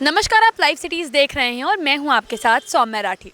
नमस्कार, आप live cities देख रहे हैं और मैं हूं आपके साथ सौम्या राठी।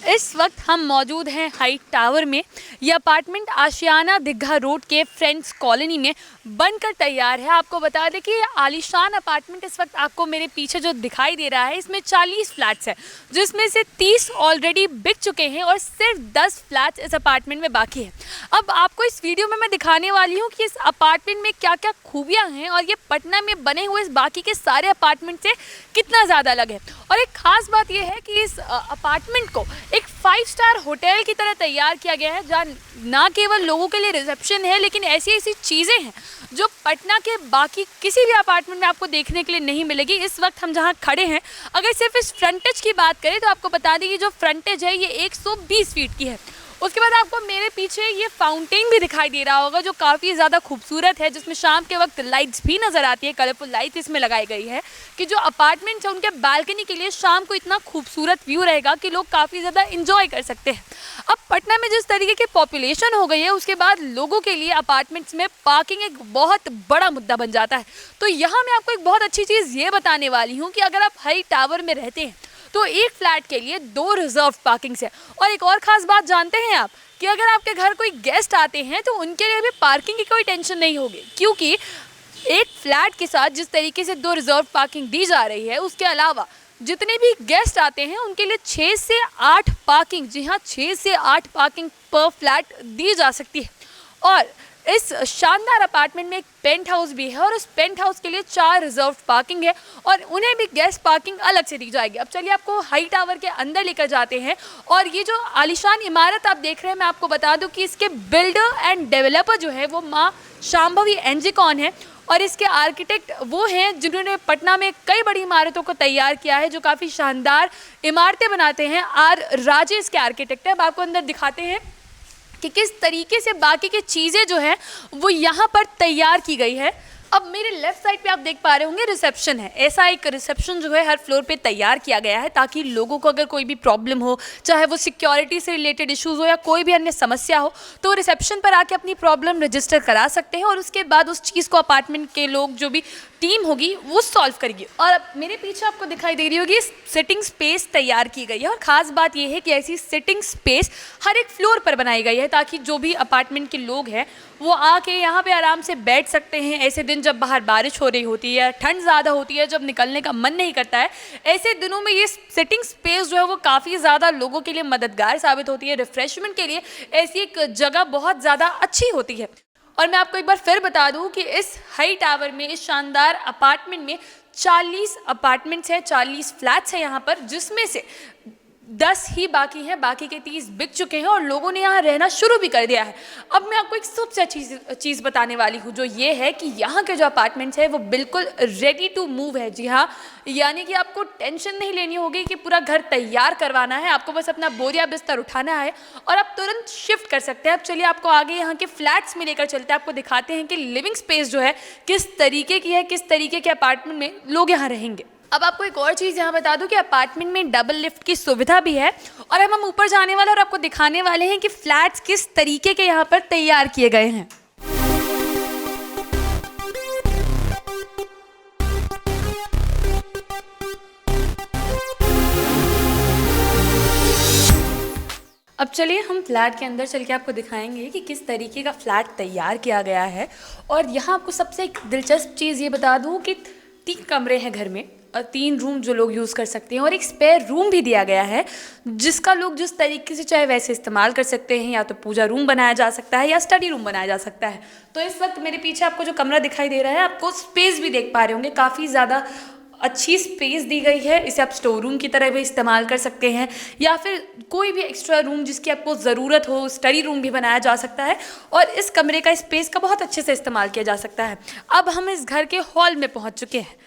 इस वक्त हम मौजूद हैं हाइट टावर में। यह अपार्टमेंट आशियाना दीघा रोड के फ्रेंड्स कॉलोनी में बनकर तैयार है। आपको बता दें कि ये आलीशान अपार्टमेंट इस वक्त आपको मेरे पीछे जो दिखाई दे रहा है, इसमें 40 फ्लैट्स हैं, जिसमें से 30 ऑलरेडी बिक चुके हैं और सिर्फ 10 फ्लैट्स इस अपार्टमेंट में बाकी है। अब आपको इस वीडियो में मैं दिखाने वाली हूँ कि इस अपार्टमेंट में क्या क्या खूबियाँ हैं और ये पटना में बने हुए इस बाकी के सारे अपार्टमेंट से कितना ज़्यादा अलग है। और एक ख़ास बात यह है कि इस अपार्टमेंट को एक 5 स्टार होटल की तरह तैयार किया गया है, जहाँ ना केवल लोगों के लिए रिसेप्शन है, लेकिन ऐसी ऐसी चीज़ें हैं जो पटना के बाकी किसी भी अपार्टमेंट में आपको देखने के लिए नहीं मिलेगी। इस वक्त हम जहाँ खड़े हैं, अगर सिर्फ इस फ्रंटेज की बात करें तो आपको बता दें कि जो फ्रंटेज है ये 120 फीट की है। उसके बाद आपको मेरे पीछे ये फाउंटेन भी दिखाई दे रहा होगा, जो काफ़ी ज़्यादा खूबसूरत है, जिसमें शाम के वक्त लाइट्स भी नज़र आती है। कलरफुल लाइट्स इसमें लगाई गई है कि जो अपार्टमेंट्स है उनके बालकनी के लिए शाम को इतना खूबसूरत व्यू रहेगा कि लोग काफ़ी ज़्यादा इंजॉय कर सकते हैं। अब पटना में जिस तरीके की पॉपुलेशन हो गई है, उसके बाद लोगों के लिए अपार्टमेंट्स में पार्किंग एक बहुत बड़ा मुद्दा बन जाता है। तो यहाँ मैं आपको एक बहुत अच्छी चीज़ ये बताने वाली हूँ कि अगर आप हाई टावर में रहते हैं तो एक फ्लैट के लिए 2 रिजर्व पार्किंग्स है। और एक और ख़ास बात जानते हैं आप कि अगर आपके घर कोई गेस्ट आते हैं तो उनके लिए भी पार्किंग की कोई टेंशन नहीं होगी, क्योंकि एक फ्लैट के साथ जिस तरीके से 2 रिजर्व पार्किंग दी जा रही है, उसके अलावा जितने भी गेस्ट आते हैं उनके लिए 6 से 8 पार्किंग, जी हाँ 6 से 8 पार्किंग पर फ्लैट दी जा सकती है। और इस शानदार अपार्टमेंट में एक पेंट हाउस भी है और उस पेंट हाउस के लिए 4 रिजर्व पार्किंग है और उन्हें भी गेस्ट पार्किंग अलग से दी जाएगी। अब चलिए आपको हाई टावर के अंदर लेकर जाते हैं। और ये जो आलीशान इमारत आप देख रहे हैं, मैं आपको बता दूं कि इसके बिल्डर एंड डेवलपर जो है वो माँ शांभवी एनजीकॉन है और इसके आर्किटेक्ट वो हैं जिन्होंने पटना में कई बड़ी इमारतों को तैयार किया है, जो काफ़ी शानदार इमारतें बनाते हैं। आर राजे इसके आर्किटेक्ट है। अब आपको अंदर दिखाते हैं कि किस तरीके से बाकी की चीज़ें जो हैं वो यहाँ पर तैयार की गई है। अब मेरे लेफ्ट साइड पे आप देख पा रहे होंगे रिसेप्शन है। ऐसा एक रिसेप्शन जो है हर फ्लोर पे तैयार किया गया है, ताकि लोगों को अगर कोई भी प्रॉब्लम हो, चाहे वो सिक्योरिटी से रिलेटेड इश्यूज़ हो या कोई भी अन्य समस्या हो, तो रिसेप्शन पर आके अपनी प्रॉब्लम रजिस्टर करा सकते हैं और उसके बाद उस चीज़ को अपार्टमेंट के लोग जो भी टीम होगी वो सॉल्व करेगी। और अब मेरे पीछे आपको दिखाई दे रही होगी सिटिंग स्पेस तैयार की गई है। और ख़ास बात यह है कि ऐसी सिटिंग स्पेस हर एक फ्लोर पर बनाई गई है, ताकि जो भी अपार्टमेंट के लोग हैं वो आके यहाँ पे आराम से बैठ सकते हैं। ऐसे दिन जब बाहर बारिश हो रही होती है, ठंड ज़्यादा होती है, जब निकलने का मन नहीं करता है, ऐसे दिनों में ये सिटिंग स्पेस जो है वो काफ़ी ज़्यादा लोगों के लिए मददगार साबित होती है। रिफ्रेशमेंट के लिए ऐसी एक जगह बहुत ज़्यादा अच्छी होती है। और मैं आपको एक बार फिर बता दूं कि इस हाई टावर में, इस शानदार अपार्टमेंट में 40 अपार्टमेंट्स हैं, 40 फ्लैट्स हैं यहाँ पर, जिसमें से 10 ही बाकी हैं, बाकी के 30 बिक चुके हैं और लोगों ने यहाँ रहना शुरू भी कर दिया है। अब मैं आपको एक सबसे अच्छी चीज़ बताने वाली हूँ, जो ये है कि यहाँ के जो अपार्टमेंट्स हैं वो बिल्कुल रेडी टू मूव है। जी हाँ, यानी कि आपको टेंशन नहीं लेनी होगी कि पूरा घर तैयार करवाना है, आपको बस अपना बोरिया बिस्तर उठाना है और आप तुरंत शिफ्ट कर सकते हैं। अब चलिए आपको आगे यहाँ के फ्लैट्स में लेकर चलते हैं, आपको दिखाते हैं कि लिविंग स्पेस जो है किस तरीके की है, किस तरीके के अपार्टमेंट में लोग यहाँ रहेंगे। अब आपको एक और चीज़ यहाँ बता दूं कि अपार्टमेंट में डबल लिफ्ट की सुविधा भी है और अब हम ऊपर जाने वाले और आपको दिखाने वाले हैं कि फ्लैट्स किस तरीके के यहाँ पर तैयार किए गए हैं। अब चलिए हम फ्लैट के अंदर चल के आपको दिखाएंगे कि किस तरीके का फ्लैट तैयार किया गया है। और यहाँ आपको सबसे एक दिलचस्प चीज़ ये बता दूँ कि 3 कमरे हैं घर में और 3 रूम जो लोग यूज़ कर सकते हैं और एक स्पेयर रूम भी दिया गया है, जिसका लोग जिस तरीके से चाहे वैसे इस्तेमाल कर सकते हैं। या तो पूजा रूम बनाया जा सकता है या स्टडी रूम बनाया जा सकता है। तो इस वक्त मेरे पीछे आपको जो कमरा दिखाई दे रहा है, आपको स्पेस भी देख पा रहे होंगे, काफ़ी ज़्यादा अच्छी स्पेस दी गई है। इसे आप स्टोर रूम की तरह भी इस्तेमाल कर सकते हैं या फिर कोई भी एक्स्ट्रा रूम जिसकी आपको ज़रूरत हो, स्टडी रूम भी बनाया जा सकता है और इस कमरे का स्पेस का बहुत अच्छे से इस्तेमाल किया जा सकता है। अब हम इस घर के हॉल में पहुंच चुके हैं।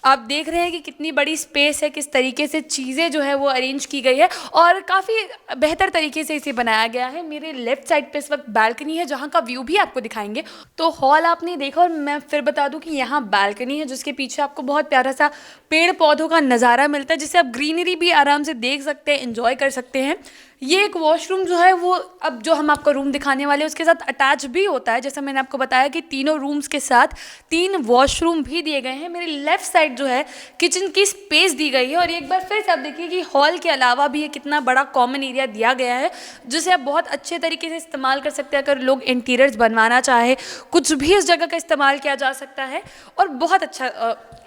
आप देख रहे हैं कि कितनी बड़ी स्पेस है, किस तरीके से चीज़ें जो है वो अरेंज की गई है और काफ़ी बेहतर तरीके से इसे बनाया गया है। मेरे लेफ्ट साइड पे इस वक्त बालकनी है, जहाँ का व्यू भी आपको दिखाएंगे। तो हॉल आपने देखा और मैं फिर बता दूं कि यहाँ बालकनी है, जिसके पीछे आपको बहुत प्यारा सा पेड़ पौधों का नज़ारा मिलता है, जिससे आप ग्रीनरी भी आराम से देख सकते हैं, एंजॉय कर सकते हैं। ये एक वॉशरूम जो है वो अब जो हम आपको रूम दिखाने वाले हैं उसके साथ अटैच भी होता है। जैसा मैंने आपको बताया कि तीनों रूम्स के साथ 3 वॉशरूम भी दिए गए हैं। मेरे लेफ़्ट साइड सेपरेट जो है किचन की स्पेस दी गई है। और एक बार फिर से आप देखिए कि हॉल के अलावा भी ये कितना बड़ा कॉमन एरिया दिया गया है, जिसे आप बहुत अच्छे तरीके से इस्तेमाल कर सकते हैं। अगर लोग इंटीरियर्स बनवाना चाहे, कुछ भी इस जगह का इस्तेमाल किया जा सकता है। और बहुत अच्छा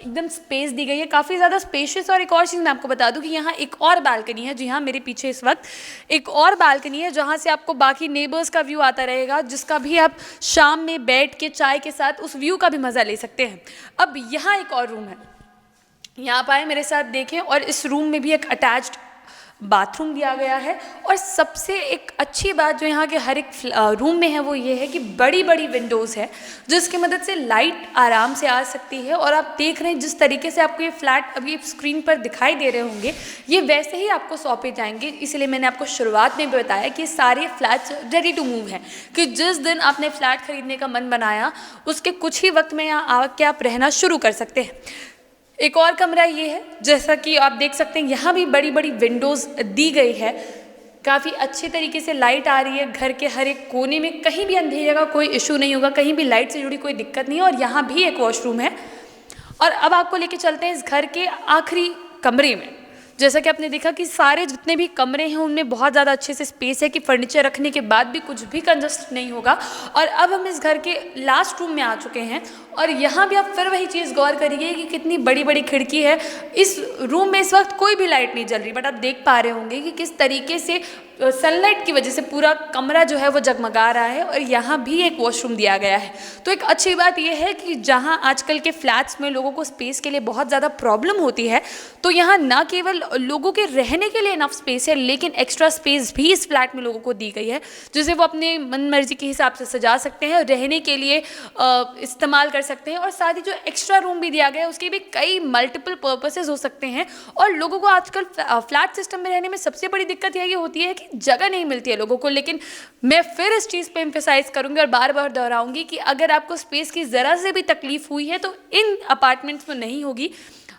एकदम स्पेस दी गई है, काफ़ी ज़्यादा स्पेशियस। और एक और चीज़ मैं आपको बता दूं कि यहाँ एक और बालकनी है। जी हाँ, मेरे पीछे इस वक्त एक और बालकनी है जहाँ से आपको बाकी नेबर्स का व्यू आता रहेगा, जिसका भी आप शाम में बैठ के चाय के साथ उस व्यू का भी मज़ा ले सकते हैं। अब यहाँ एक और रूम है, यहाँ पर आए मेरे साथ देखें। और इस रूम में भी एक अटैच्ड बाथरूम दिया गया है। और सबसे एक अच्छी बात जो यहाँ के हर एक रूम में है वो ये है कि बड़ी बड़ी विंडोज़ है, जिसकी मदद से लाइट आराम से आ सकती है। और आप देख रहे हैं जिस तरीके से आपको ये फ्लैट अभी स्क्रीन पर दिखाई दे रहे होंगे, ये वैसे ही आपको सौंपे जाएंगे। इसलिए मैंने आपको शुरुआत में बताया कि सारे फ्लैट्स रेडी टू मूव हैं, कि जिस दिन आपने फ्लैट खरीदने का मन बनाया उसके कुछ ही वक्त में यहाँ आके आप रहना शुरू कर सकते हैं। एक और कमरा ये है, जैसा कि आप देख सकते हैं यहाँ भी बड़ी बड़ी विंडोज़ दी गई है। काफ़ी अच्छे तरीके से लाइट आ रही है घर के हर एक कोने में, कहीं भी अंधेरे का कोई इशू नहीं होगा, कहीं भी लाइट से जुड़ी कोई दिक्कत नहीं है। और यहाँ भी एक वॉशरूम है। और अब आपको लेके चलते हैं इस घर के आखिरी कमरे में। जैसा कि आपने देखा कि सारे जितने भी कमरे हैं उनमें बहुत ज़्यादा अच्छे से स्पेस है कि फर्नीचर रखने के बाद भी कुछ भी कंजस्ट नहीं होगा। और अब हम इस घर के लास्ट रूम में आ चुके हैं। और यहाँ भी आप फिर वही चीज़ गौर करिए कि कितनी बड़ी बड़ी खिड़की है। इस रूम में इस वक्त कोई भी लाइट नहीं जल रही, बट आप देख पा रहे होंगे कि किस तरीके से सनलाइट की वजह से पूरा कमरा जो है वो जगमगा रहा है। और यहाँ भी एक वॉशरूम दिया गया है। तो एक अच्छी बात यह है कि जहाँ आजकल के फ्लैट्स में लोगों को स्पेस के लिए बहुत ज़्यादा प्रॉब्लम होती है, तो यहाँ ना केवल लोगों के रहने के लिए इनफ स्पेस है, लेकिन एक्स्ट्रा स्पेस भी इस फ्लैट में लोगों को दी गई है, जिसे वो अपने मन मर्जी के हिसाब से सजा सकते हैं, रहने के लिए इस्तेमाल कर सकते हैं। और साथ ही जो एक्स्ट्रा रूम भी दिया गया है उसके भी कई मल्टीपल पर्पसेस हो सकते हैं। और लोगों को आजकल फ्लैट सिस्टम में रहने में सबसे बड़ी दिक्कत यही होती है कि जगह नहीं मिलती है लोगों को। लेकिन मैं फिर इस चीज़ पे एम्फेसाइज करूंगी और बार बार दोहराऊंगी कि अगर आपको स्पेस की ज़रा से भी तकलीफ हुई है तो इन अपार्टमेंट्स में नहीं होगी।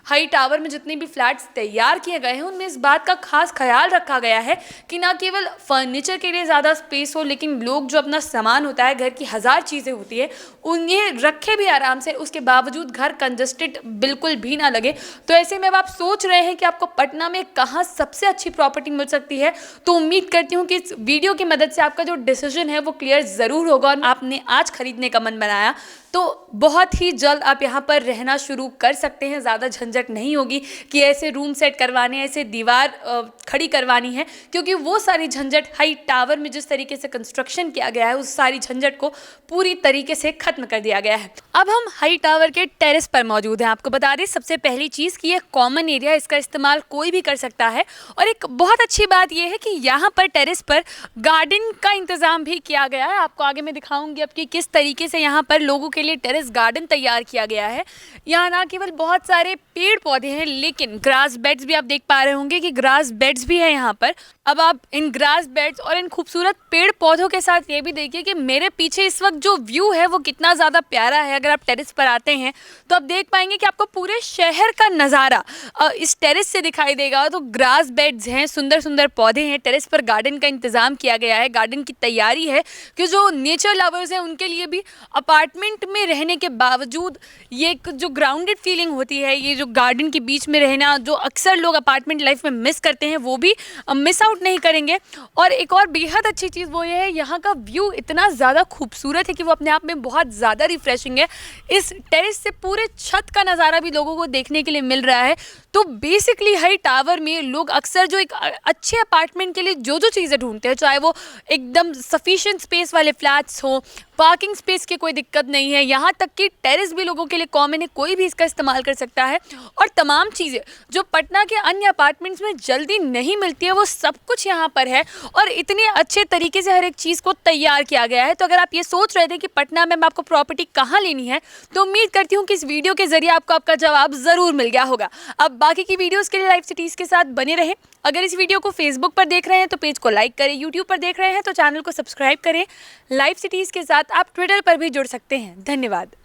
हाई टावर में जितने भी फ्लैट्स तैयार किए गए हैं उनमें इस बात का खास ख्याल रखा गया है कि ना केवल फर्नीचर के लिए ज़्यादा स्पेस हो, लेकिन लोग जो अपना सामान होता है, घर की हज़ार चीज़ें होती है, उन्हें रखे भी आराम से, उसके बावजूद घर कंजस्टेड बिल्कुल भी ना लगे। तो ऐसे में अब आप सोच रहे हैं कि आपको पटना में कहाँ सबसे अच्छी प्रॉपर्टी मिल सकती है, तो उम्मीद करती हूँ कि इस वीडियो की मदद से आपका जो डिसीजन है वो क्लियर ज़रूर होगा। और आपने आज खरीदने का मन बनाया तो बहुत ही जल्द आप यहाँ पर रहना शुरू कर सकते हैं। ज़्यादा झंझट नहीं होगी कि ऐसे रूम सेट करवाने, ऐसे दीवार खड़ी करवानी है, क्योंकि वो सारी झंझट हाई टावर में जिस तरीके से कंस्ट्रक्शन किया गया है उस सारी झंझट को पूरी तरीके से खत्म कर दिया गया है। अब हम हाई टावर के टेरेस पर मौजूद हैं। आपको बता दें सबसे पहली चीज़ कि यह कॉमन एरिया, इसका इस्तेमाल कोई भी कर सकता है। और एक बहुत अच्छी बात यह है कि यहाँ पर टेरेस पर गार्डन का इंतज़ाम भी किया गया है। आपको आगे मैं दिखाऊंगी आपकी किस तरीके से यहाँ पर लोगों के लिए टेरेस गार्डन तैयार किया गया है। यहाँ ना केवल बहुत सारे पेड़ पौधे हैं, लेकिन ग्रास बेड्स भी आप देख पा रहे होंगे कि ग्रास बेड्स भी है यहाँ पर। अब आप इन ग्रास बेड्स और इन खूबसूरत पेड़ पौधों के साथ ये भी देखिए कि मेरे पीछे इस वक्त जो व्यू है वो कितना ज़्यादा प्यारा है। अगर आप टेरेस पर आते हैं तो आप देख पाएंगे कि आपको पूरे शहर का नज़ारा इस टेरेस से दिखाई देगा। तो ग्रास बेड्स हैं, सुंदर सुंदर पौधे हैं, टेरेस पर गार्डन का इंतज़ाम किया गया है, गार्डन की तैयारी है कि जो नेचर लवर्स हैं उनके लिए भी अपार्टमेंट में रहने के बावजूद ये जो ग्राउंडेड फीलिंग होती है, ये जो गार्डन के बीच में रहना जो अक्सर लोग अपार्टमेंट लाइफ में मिस करते हैं, वो भी मिस आउट नहीं करेंगे। और एक और बेहद अच्छी चीज़ वो ये है, यहाँ का व्यू इतना ज़्यादा खूबसूरत है कि वो अपने आप में बहुत ज़्यादा रिफ्रेशिंग है। इस टेरेस से पूरे छत का नज़ारा भी लोगों को देखने के लिए मिल रहा है। तो बेसिकली हाई टावर में लोग अक्सर जो एक अच्छे अपार्टमेंट के लिए जो जो चीज़ें ढूंढते हैं, चाहे वो एकदम सफिशिएंट स्पेस वाले फ्लैट्स हो, पार्किंग स्पेस की कोई दिक्कत नहीं है, यहाँ तक कि टेरेस भी लोगों के लिए कॉमन है, कोई भी इसका इस्तेमाल कर सकता है। और तमाम चीज़ें जो पटना के अन्य अपार्टमेंट्स में जल्दी नहीं मिलती है वो सब कुछ यहाँ पर है। और इतने अच्छे तरीके से हर एक चीज़ को तैयार किया गया है। तो अगर आप ये सोच रहे थे कि पटना में आपको प्रॉपर्टी कहाँ लेनी है, तो उम्मीद करती हूँ कि इस वीडियो के जरिए आपको आपका जवाब ज़रूर मिल गया होगा। अब बाकी की वीडियोज़ के लिए लाइव सिटीज़ के साथ बने रहें। अगर इस वीडियो को फेसबुक पर देख रहे हैं तो पेज को लाइक करें, यूट्यूब पर देख रहे हैं तो चैनल को सब्सक्राइब करें। लाइव सिटीज़ के साथ आप ट्विटर पर भी जुड़ सकते हैं। धन्यवाद।